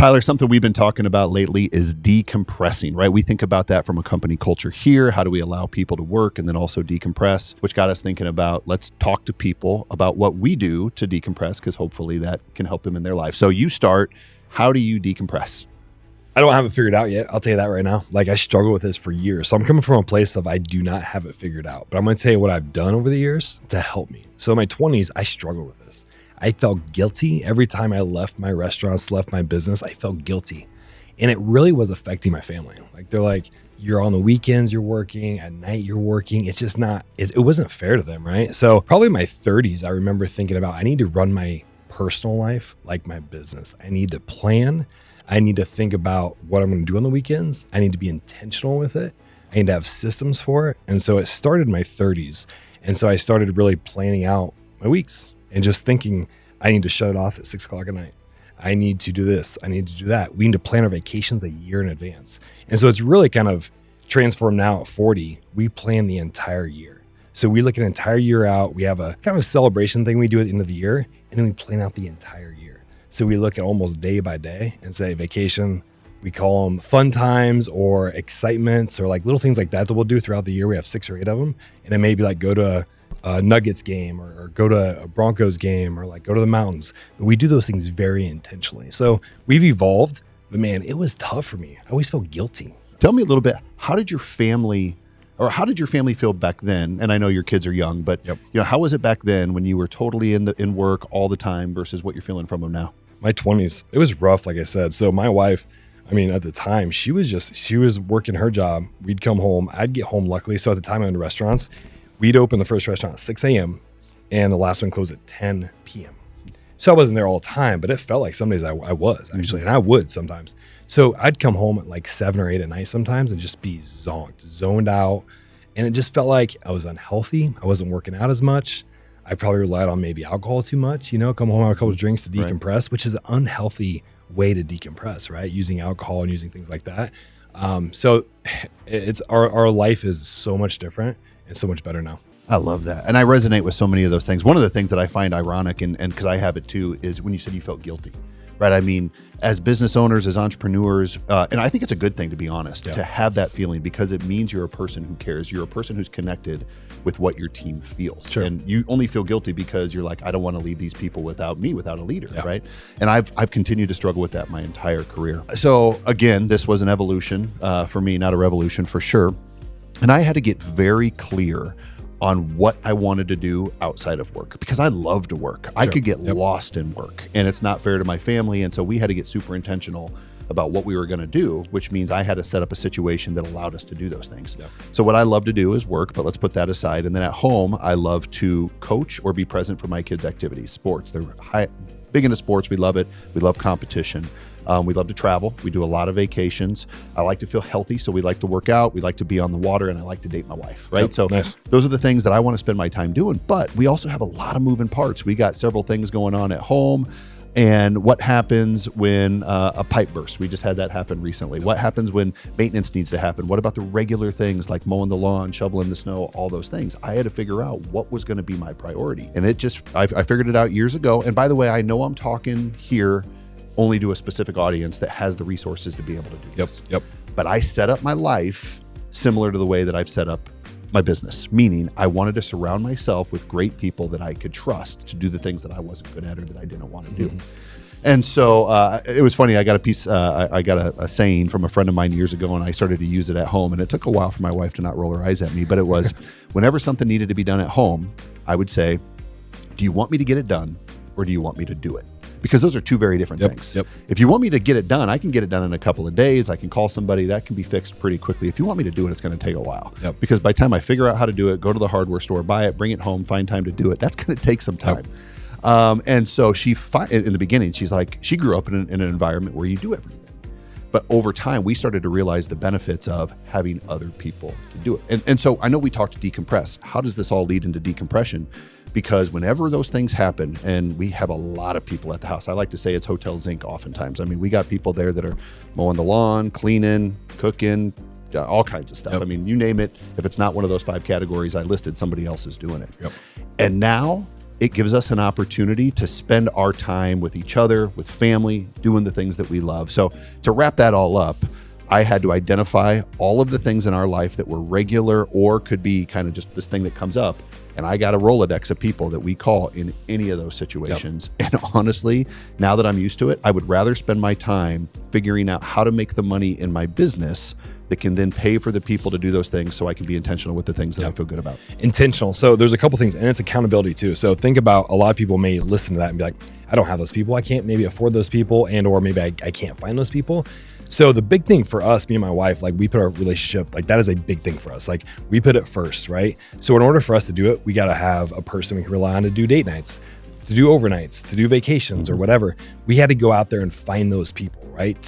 Tyler, something we've been talking about lately is decompressing, right? We think about that from a company culture here. How do we allow people to work and then also decompress, which got us thinking about, let's talk to people about what we do to decompress, because hopefully that can help them in their life. So you start, how do you decompress? I don't have it figured out yet. I'll tell you that right now. Like, I struggle with this for years. So I'm coming from a place of I do not have it figured out, but I'm going to tell you what I've done over the years to help me. So in my 20s, I struggled with this. I felt guilty every time I left my restaurants, left my business. I felt guilty. And it really was affecting my family. Like, they're like, you're on the weekends, you're working, at night you're working. It's just not, it wasn't fair to them, right? So probably in my 30s, I remember thinking about, I need to run my personal life like my business. I need to plan. I need to think about what I'm going to do on the weekends. I need to be intentional with it. I need to have systems for it. And so it started in my 30s. And so I started really planning out my weeks and just thinking, I need to shut it off at 6 o'clock at night. I need to do this. I need to do that. We need to plan our vacations a year in advance. And so it's really kind of transformed now at 40. We plan the entire year. So we look an entire year out. We have a kind of a celebration thing we do at the end of the year, and then we plan out the entire year. So we look at almost day by day and say vacation. We call them fun times or excitements or like little things like that we'll do throughout the year. We have 6 or 8 of them. And it may be like go to a Nuggets game or go to a Broncos game or like go to the mountains. We do those things very intentionally. So we've evolved, but man, it was tough for me. I always felt guilty. Tell me a little bit, how did your family feel back then? And I know your kids are young, but how was it back then when you were totally in work all the time versus what you're feeling from them now? My 20s, it was rough, like I said. So my wife, at the time, she was working her job. We'd come home. I'd get home luckily. So at the time I owned restaurants, we'd open the first restaurant at 6 a.m. and the last one closed at 10 p.m. So I wasn't there all the time, but it felt like some days I was actually, and I would sometimes. So I'd come home at like 7 or 8 at night sometimes and just be zoned out. And it just felt like I was unhealthy. I wasn't working out as much. I probably relied on maybe alcohol too much, come home, have a couple of drinks to decompress, which is an unhealthy way to decompress, right? Using alcohol and using things like that. So it's our life is so much different and so much better now. I love that. And I resonate with so many of those things. One of the things that I find ironic, and because I have it too, is when you said you felt guilty, right? As business owners, as entrepreneurs, and I think it's a good thing, to be honest, to have that feeling, because it means you're a person who cares. You're a person who's connected with what your team feels. Sure. And you only feel guilty because you're like, I don't want to leave these people without me, without a leader, right? And I've continued to struggle with that my entire career. So again, this was an evolution for me, not a revolution for sure. And I had to get very clear on what I wanted to do outside of work, because I love to work. Sure. I could get lost in work, and it's not fair to my family. And so we had to get super intentional about what we were going to do, which means I had to set up a situation that allowed us to do those things. So what I love to do is work, but let's put that aside. And then at home, I love to coach or be present for my kids' activities. Sports, they're big into sports. We love it. We love competition. We love to travel. We do a lot of vacations. I like to feel healthy, so we like to work out. We like to be on the water, and I like to date my wife, right? So nice. Those are the things that I want to spend my time doing. But we also have a lot of moving parts. We got several things going on at home. And what happens when a pipe bursts? We just had that happen recently. What happens when maintenance needs to happen? What about the regular things like mowing the lawn, shoveling the snow, all those things? I had to figure out what was going to be my priority. And I figured it out years ago. And by the way, I know I'm talking here only to a specific audience that has the resources to be able to do this. But I set up my life similar to the way that I've set up my business, meaning I wanted to surround myself with great people that I could trust to do the things that I wasn't good at or that I didn't want to do. And so it was funny. I got a saying from a friend of mine years ago, and I started to use it at home. And it took a while for my wife to not roll her eyes at me, but it was whenever something needed to be done at home, I would say, do you want me to get it done or do you want me to do it? Because those are two very different things. If you want me to get it done, I can get it done in a couple of days. I can call somebody. That can be fixed pretty quickly. If you want me to do it, it's going to take a while. Because by the time I figure out how to do it, go to the hardware store, buy it, bring it home, find time to do it, that's going to take some time. And so in the beginning, she's like, she grew up in an environment where you do everything. But over time, we started to realize the benefits of having other people to do it. And so I know we talked to decompress. How does this all lead into decompression? Because whenever those things happen, and we have a lot of people at the house, I like to say it's Hotel Zink oftentimes. We got people there that are mowing the lawn, cleaning, cooking, all kinds of stuff. You name it. If it's not one of those 5 categories I listed, somebody else is doing it. And now it gives us an opportunity to spend our time with each other, with family, doing the things that we love. So to wrap that all up, I had to identify all of the things in our life that were regular or could be kind of just this thing that comes up. And I got a Rolodex of people that we call in any of those situations. Yep. And honestly, now that I'm used to it, I would rather spend my time figuring out how to make the money in my business that can then pay for the people to do those things so I can be intentional with the things that I feel good about. Intentional. So there's a couple things, and it's accountability too. So think about, a lot of people may listen to that and be like, I don't have those people. I can't maybe afford those people, and or maybe I can't find those people. So the big thing for us, me and my wife, like we put our relationship, like that is a big thing for us. Like we put it first, right? So in order for us to do it, we got to have a person we can rely on to do date nights, to do overnights, to do vacations or whatever. We had to go out there and find those people, right?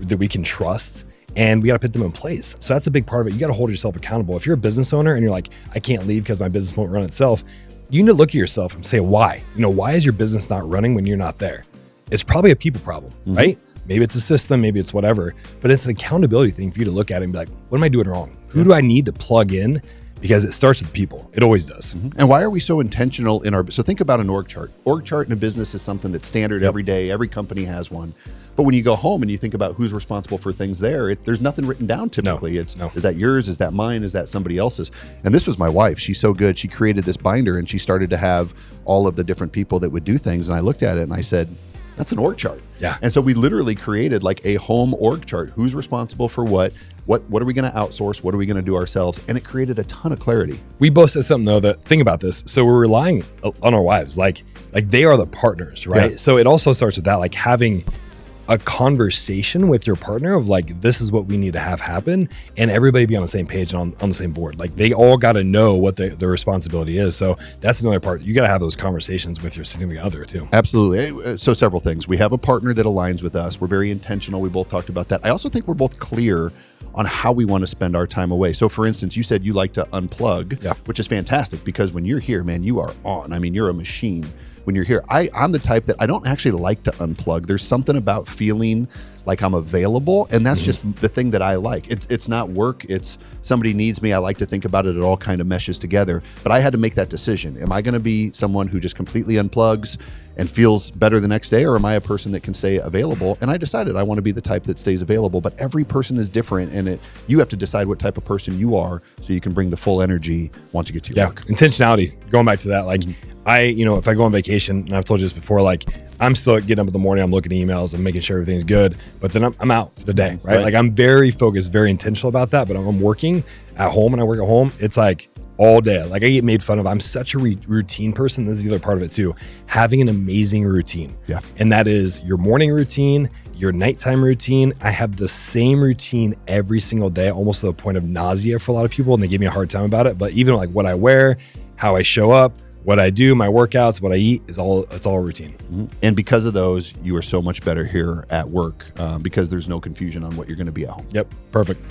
That we can trust. And we got to put them in place. So that's a big part of it. You got to hold yourself accountable. If you're a business owner and you're like, I can't leave because my business won't run itself, you need to look at yourself and say, why? Why is your business not running when you're not there? It's probably a people problem, right? Maybe it's a system, maybe it's whatever, but it's an accountability thing for you to look at it and be like, what am I doing wrong? Who do I need to plug in? Because it starts with people. It always does. And why are we so intentional so think about an org chart. Org chart in a business is something that's standard every day. Every company has one. But when you go home and you think about who's responsible for things there's nothing written down typically. Is that yours? Is that mine? Is that somebody else's? And this was my wife. She's so good. She created this binder and she started to have all of the different people that would do things. And I looked at it and I said, that's an org chart. Yeah. And so we literally created like a home org chart. Who's responsible for what are we going to outsource? What are we going to do ourselves? And it created a ton of clarity. We both said something though, that think about this. So we're relying on our wives, like they are the partners, right? Yeah. So it also starts with that, like having a conversation with your partner of like, this is what we need to have happen, and everybody be on the same page and on the same board. Like they all got to know what the responsibility is. So that's another part. You got to have those conversations with your significant other too. Absolutely. So several things. We have a partner that aligns with us. We're very intentional. We both talked about that. I also think we're both clear on how we want to spend our time away. So for instance, you said you like to unplug, which is fantastic because when you're here, man, you are on. I mean, you're a machine. When you're here, I'm the type that I don't actually like to unplug. There's something about feeling like I'm available, and that's just the thing that I like. It's not work. It's somebody needs me. I like to think about it. It all kind of meshes together. But I had to make that decision. Am I going to be someone who just completely unplugs and feels better the next day, or am I a person that can stay available? And I decided I want to be the type that stays available. But every person is different, and you have to decide what type of person you are so you can bring the full energy once you get to your work. Intentionality. Going back to that, like if I go on vacation, and I've told you this before, like I'm still getting up in the morning, I'm looking at emails, I'm making sure everything's good, but then I'm out for the day, right? Like I'm very focused, very intentional about that, but I'm working at home and I work at home. It's like all day. Like I get made fun of. I'm such a routine person. This is the other part of it too. Having an amazing routine. Yeah. And that is your morning routine, your nighttime routine. I have the same routine every single day, almost to the point of nausea for a lot of people, and they give me a hard time about it. But even like what I wear, how I show up, what I do, my workouts, what I eat, it's all routine. And because of those, you are so much better here at work because there's no confusion on what you're going to be at home. Yep. Perfect.